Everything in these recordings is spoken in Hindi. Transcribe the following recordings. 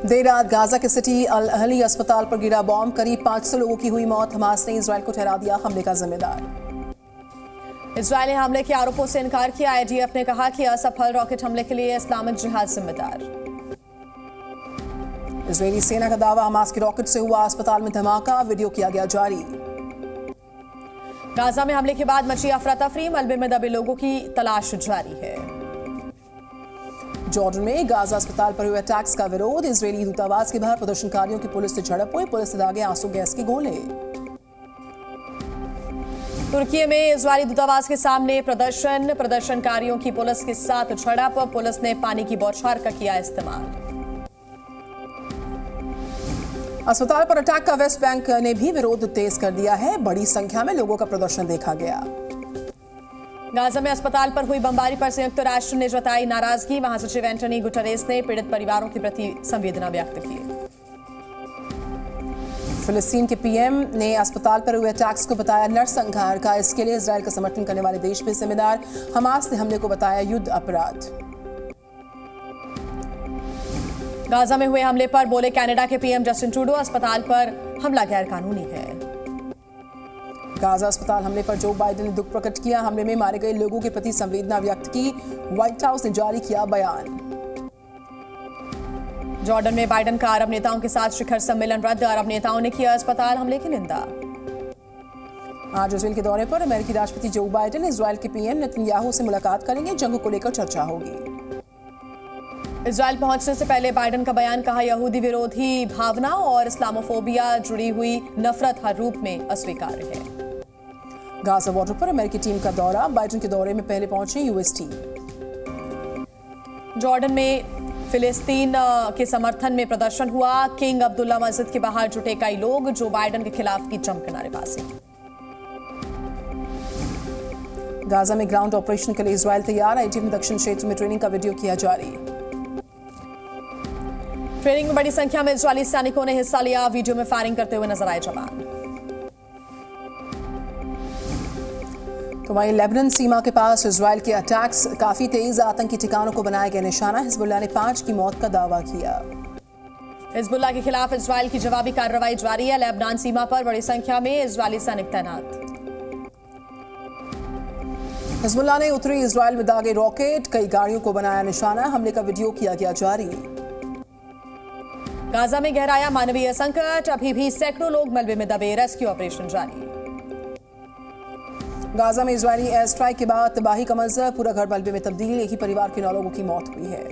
देर रात गाजा के सिटी अल अहली अस्पताल पर गिरा बॉम्ब, करीब 500 लोगों की हुई मौत। हमास ने इजराइल को ठहरा दिया हमले का जिम्मेदार। इजराइल ने हमले के आरोपों से इनकार किया। आईडीएफ ने कहा कि असफल रॉकेट हमले के लिए इस्लामिक जिहाद जिम्मेदार। इजरायली सेना का दावा, हमास के रॉकेट से हुआ अस्पताल में धमाका, वीडियो किया गया जारी। गाजा में हमले के बाद मची अफरा तफरी, मलबे में दबे लोगों की तलाश जारी है। जॉर्डन में गाजा अस्पताल पर हुए अटैक्स का विरोध, इजरायली दूतावास के बाहर प्रदर्शनकारियों की पुलिस से झड़प हुई, पुलिस से दागे आंसू गैस के गोले। तुर्की में इजरायली दूतावास के सामने प्रदर्शनकारियों की पुलिस के साथ झड़प, पुलिस ने पानी की बौछार का किया इस्तेमाल। अस्पताल पर अटैक का वेस्ट बैंक ने भी विरोध तेज कर दिया है, बड़ी संख्या में लोगों का प्रदर्शन देखा गया। गाजा में अस्पताल पर हुई बमबारी पर संयुक्त राष्ट्र ने जताई नाराजगी, महासचिव एंटोनी गुटरेस ने पीड़ित परिवारों के प्रति संवेदना व्यक्त की। फिलिस्तीन के पीएम ने अस्पताल पर हुए अटैक्स को बताया नरसंहार का, इसके लिए इजराइल का समर्थन करने वाले देश भी जिम्मेदार। हमास ने हमले को बताया युद्ध अपराध। गाजा में हुए हमले पर बोले कनाडा के पीएम जस्टिन ट्रूडो, अस्पताल पर हमला गैर कानूनी है। गाजा अस्पताल हमले पर जो बाइडेन ने दुख प्रकट किया, हमले में मारे गए लोगों के प्रति संवेदना व्यक्त की, व्हाइट हाउस ने जारी किया बयान। जॉर्डन में बाइडेन का अरब नेताओं के साथ शिखर सम्मेलन रद्द, अरब नेताओं ने किया अस्पताल हमले की निंदा। आज इजराइल के दौरे पर अमेरिकी राष्ट्रपति जो बाइडेन इजराइल के पीएम नेतन्याहू से मुलाकात करेंगे, जंग को लेकर चर्चा होगी। इजराइल पहुंचने से पहले बाइडेन का बयान, कहा यहूदी विरोधी भावना और इस्लामोफोबिया जुड़ी हुई नफरत हर रूप में अस्वीकार्य है। गाजा बॉर्डर पर अमेरिकी टीम का दौरा, बाइडेन के दौरे में पहले पहुंचे यूएस टीम। जॉर्डन में फिलिस्तीन के समर्थन में प्रदर्शन हुआ, किंग अब्दुल्ला मस्जिद के बाहर जुटे कई लोग, जो बाइडेन के खिलाफ की जमकर नारेबाजी। गाजा में ग्राउंड ऑपरेशन के लिए इजराइल तैयार, आईडीएफ ने दक्षिण क्षेत्र में ट्रेनिंग का वीडियो किया जारी। ट्रेनिंग में बड़ी संख्या में इजरायली सैनिकों ने हिस्सा लिया, वीडियो में फायरिंग करते हुए नजर आए जवान। तो वहीं लेबनान सीमा के पास इजराइल के अटैक्स काफी तेज, आतंकी ठिकानों को बनाया गया निशाना, हिजबुल्लाह ने 5 की मौत का दावा किया। हिजबुल्लाह के खिलाफ इजराइल की जवाबी कार्रवाई जारी है, लेबनान सीमा पर बड़ी संख्या में इजरायली सैनिक तैनात। हिजबुल्लाह ने उत्तरी इजराइल में दागे रॉकेट, कई गाड़ियों को बनाया निशाना, हमले का वीडियो किया गया जारी। गाजा में गहराया मानवीय संकट, अभी भी सैकड़ों लोग मलबे में दबे, रेस्क्यू ऑपरेशन जारी। गाजा में इजरायली एयर स्ट्राइक के बाद तबाही का मंजर, पूरा घर मलबे में तब्दील, एक ही परिवार के 9 लोगों की मौत हुई है।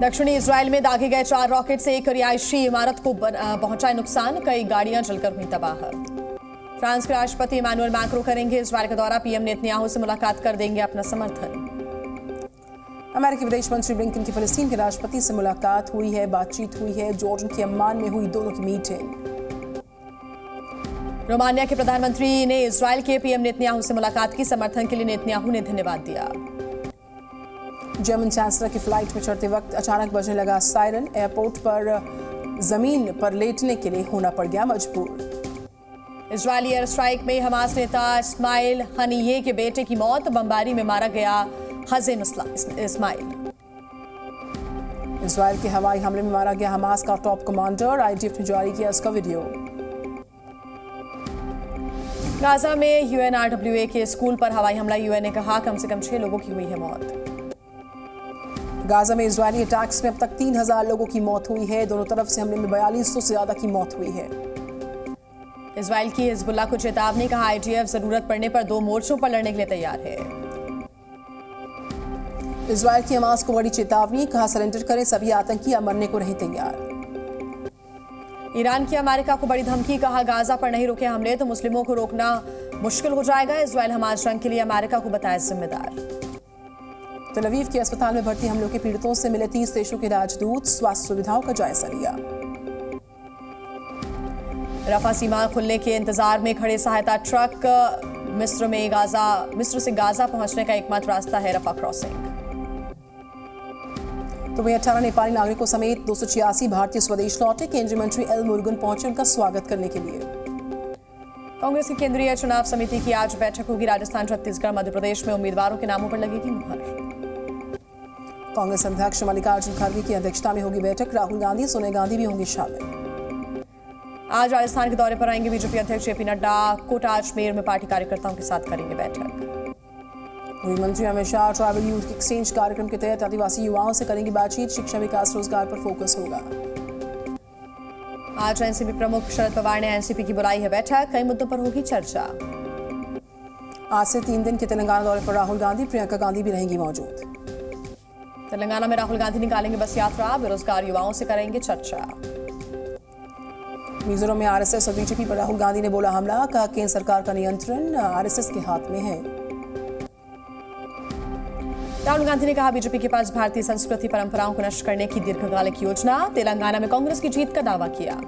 दक्षिणी इजराइल में दागे गए 4 रॉकेट से एक रिहायशी इमारत को पहुंचाए नुकसान, कई गाड़ियां जलकर हुई तबाह। फ्रांस के राष्ट्रपति इमैनुअल मैक्रों करेंगे इजराइल का दौरा, पीएम नेतन्याहू से मुलाकात कर देंगे अपना समर्थन। अमेरिकी विदेश मंत्री ब्लिंकन की फिलिस्तीन के राष्ट्रपति से मुलाकात हुई है, बातचीत हुई है, जॉर्डन के अम्मान में हुई दोनों की मीटिंग। रोमानिया के प्रधानमंत्री ने इजराइल के पीएम नेतन्याहू से मुलाकात की, समर्थन के लिए नेतन्याहू ने धन्यवाद दिया। जर्मन चांसलर की फ्लाइट में चढ़ते वक्त अचानक बजने लगा सायरन, एयरपोर्ट पर जमीन पर लेटने के लिए होना पड़ गया मजबूर। इजरायली एयर स्ट्राइक में हमास नेता इस्माइल हनीये के बेटे की मौत, बमबारी में मारा गया हज़ीम इस्माइल। इजराइल के हवाई हमले में मारा गया हमास का टॉप कमांडर, आईडीएफ ने जारी किया इसका वीडियो। गाजा में यूएनआरडब्ल्यूए के स्कूल पर हवाई हमला, यूएन ने कहा कम से कम 6 लोगों की हुई है मौत। गाजा में इजरायली अटैक्स में अब तक 3000 लोगों की मौत हुई है, दोनों तरफ से हमले में 4200 से ज्यादा की मौत हुई है। इजराइल की हिजबुल्लाह को चेतावनी, कहा आईडीएफ जरूरत पड़ने पर 2 मोर्चों पर लड़ने के लिए तैयार है। इजराइल की हमास को बड़ी चेतावनी, कहा सरेंडर करें, सभी आतंकी या मरने को नहीं तैयार। ईरान की अमेरिका को बड़ी धमकी, कहा गाजा पर नहीं रुके हमले तो मुस्लिमों को रोकना मुश्किल हो जाएगा, इजराइल हमास जंग के लिए अमेरिका को बताया जिम्मेदार। तेल अवीव के अस्पताल में भर्ती हमलों के पीड़ितों से मिले 30 देशों के राजदूत, स्वास्थ्य सुविधाओं का जायजा लिया। रफा सीमा खुलने के इंतजार में खड़े सहायता ट्रक, मिस्र से गाजा पहुंचने का एकमात्र रास्ता है रफा क्रॉसिंग। तो वहीं 18 नेपाली नागरिकों समेत 286 भारतीय स्वदेश लौटे, केंद्रीय मंत्री एल मुरुगन पहुंचे उनका स्वागत करने के लिए। कांग्रेस की केंद्रीय चुनाव समिति की आज बैठक होगी, राजस्थान, छत्तीसगढ़, मध्य प्रदेश में उम्मीदवारों के नामों पर लगेगी मुहर। कांग्रेस अध्यक्ष मल्लिकार्जुन खड़गे की अध्यक्षता में होगी बैठक। राहुल गांधी, सोनिया गांधी भी होंगी शामिल। आज राजस्थान के दौरे पर आएंगे बीजेपी अध्यक्ष जेपी नड्डा। कोटा अजमेर में पार्टी कार्यकर्ताओं के साथ करेंगे बैठक। गृह मंत्री Amit Shah tribal youth exchange कार्यक्रम के तहत आदिवासी युवाओं से करेंगे बातचीत। शिक्षा, विकास, रोजगार पर फोकस होगा। आज एनसीपी प्रमुख शरद पवार ने एनसीपी की बुलाई है बैठक। कई मुद्दों पर होगी चर्चा। आज से 3 दिन के तेलंगाना दौरे पर राहुल गांधी, प्रियंका गांधी भी रहेंगी मौजूद। तेलंगाना में राहुल गांधी निकालेंगे बस यात्रा। बेरोजगार युवाओं से करेंगे चर्चा। मिजोरम में आरएसएस और बीजेपी पर राहुल गांधी ने बोला हमला। कहा केंद्र सरकार का नियंत्रण आरएसएस के हाथ में है। राहुल गांधी ने कहा बीजेपी के पास भारतीय संस्कृति परंपराओं को नष्ट करने की दीर्घकालिक योजना। तेलंगाना में कांग्रेस की जीत का दावा किया।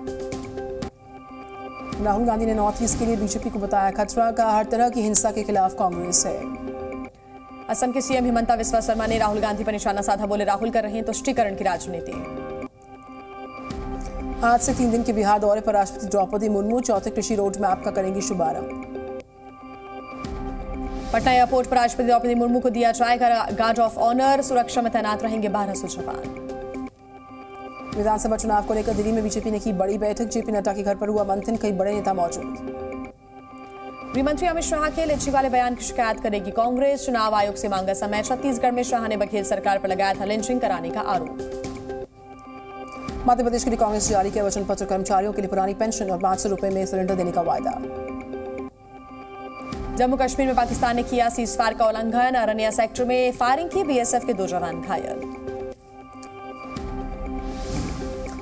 राहुल गांधी ने नॉर्थ ईस्ट के लिए बीजेपी को बताया खतरा। का हर तरह की हिंसा के खिलाफ कांग्रेस है। असम के सीएम हिमंता बिस्वा शर्मा ने राहुल गांधी पर निशाना साधा। बोले राहुल कर रहे हैं तुष्टीकरण की राजनीति। आज से 3 दिन के बिहार दौरे पर राष्ट्रपति द्रौपदी मुर्मू चौथे कृषि रोड मैप का करेंगी शुभारंभ। पटना एयरपोर्ट पर राष्ट्रपति द्रौपदी मुर्मू को दिया जाएगा गार्ड ऑफ ऑनर। सुरक्षा में तैनात रहेंगे 1200 जवान। विधानसभा चुनाव को लेकर दिल्ली में बीजेपी ने की बड़ी बैठक। जेपी नड्डा के घर पर हुआ मंथन। कई बड़े नेता मौजूद। गृहमंत्री अमित शाह के लिच्ची वाले बयान की शिकायत करेगी कांग्रेस। चुनाव आयोग से मांगा समय। छत्तीसगढ़ में शाह ने बघेल सरकार पर लगाया था लिंचिंग कराने का आरोप। मध्य प्रदेश के लिए कांग्रेस जारी किया वचन पत्र। कर्मचारियों के लिए पुरानी पेंशन और 500 रुपए में सिलेंडर देने का वायदा। जम्मू कश्मीर में पाकिस्तान ने किया सीजफायर का उल्लंघन। अरनिया सेक्टर में फायरिंग की। बीएसएफ के 2 जवान घायल।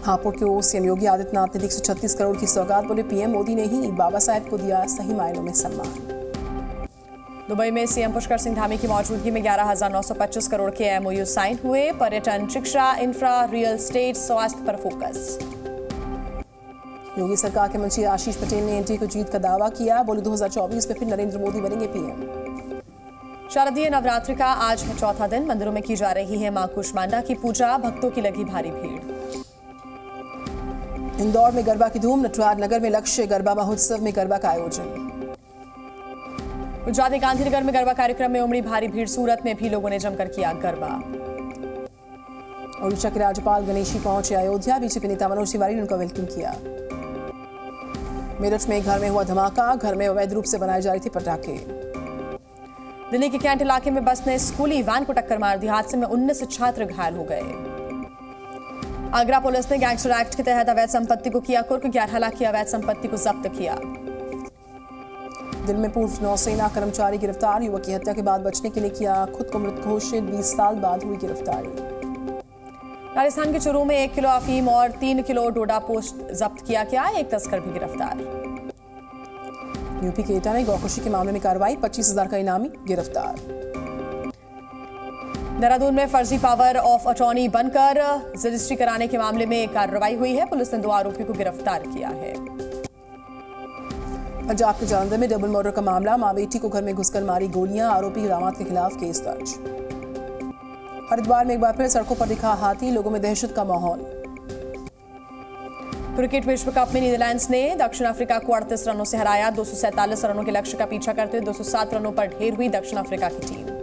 हापुड़ के सीएम योगी आदित्यनाथ ने 136 करोड़ की सौगात। बोले पीएम मोदी ने ही बाबा साहेब को दिया सही मायनों में सम्मान। दुबई में सीएम पुष्कर सिंह धामी की मौजूदगी में 11,925 करोड़ के एमओयू साइन हुए। पर्यटन, शिक्षा, इंफ्रा, रियल एस्टेट, स्वास्थ्य पर फोकस। योगी सरकार के मंत्री आशीष पटेल ने एनडीए को जीत का दावा किया। बोले 2024 में फिर नरेंद्र मोदी बनेंगे पीएम। शारदीय नवरात्रि का आज है चौथा दिन। मंदिरों में की जा रही है मां कुष्मांडा की पूजा। भक्तों की लगी भारी भीड़। इंदौर में गरबा की धूम। नटराज नगर में लक्ष्य गरबा महोत्सव में गरबा का आयोजन। गुजरात के गांधीनगर में गरबा कार्यक्रम में उमड़ी भारी भीड़। सूरत में भी लोगों ने जमकर किया गरबा। ओडिशा के राज्यपाल गणेशी पहुंचे अयोध्या। बीजेपी नेता मनोज तिवारी ने उनका वेलकम किया। मेरठ में एक घर में हुआ धमाका। घर में अवैध रूप से बनाए जा रहे थे पटाखे। दिल्ली के कैंट इलाके में बस ने स्कूली वैन को टक्कर मार दी। हादसे में 19 छात्र घायल हो गए। आगरा पुलिस ने गैंगस्टर एक्ट के तहत अवैध संपत्ति को किया कुर्क। 11 लाख की अवैध संपत्ति को जब्त किया। दिल्ली में पूर्व नौसेना कर्मचारी गिरफ्तार। युवक की हत्या के बाद बचने के लिए किया खुद को मृत घोषित। 20 साल बाद हुई गिरफ्तारी। राजस्थान के चूरू में 1 किलो अफीम और 3 किलो डोडा पोस्ट जब्त किया गया। एक तस्कर भी गिरफ्तार। यूपी के एटा में गौकशी के मामले में कार्रवाई। 25,000 का इनामी गिरफ्तार। देहरादून में फर्जी पावर ऑफ अटॉर्नी बनकर रजिस्ट्री कराने के मामले में कार्रवाई हुई है। पुलिस ने 2 आरोपियों को गिरफ्तार किया है। पंजाब के जालंधर में डबल मर्डर का मामला। मां बेटी को घर में घुसकर मारी गोलियां। आरोपी दामाद के खिलाफ केस दर्ज। हरिद्वार में एक बार फिर सड़कों पर दिखा हाथी। लोगों में दहशत का माहौल। क्रिकेट विश्व कप में नीदरलैंड्स ने दक्षिण अफ्रीका को 38 रनों से हराया। 247 रनों के लक्ष्य का पीछा करते हुए 207 रनों पर ढेर हुई दक्षिण अफ्रीका की टीम।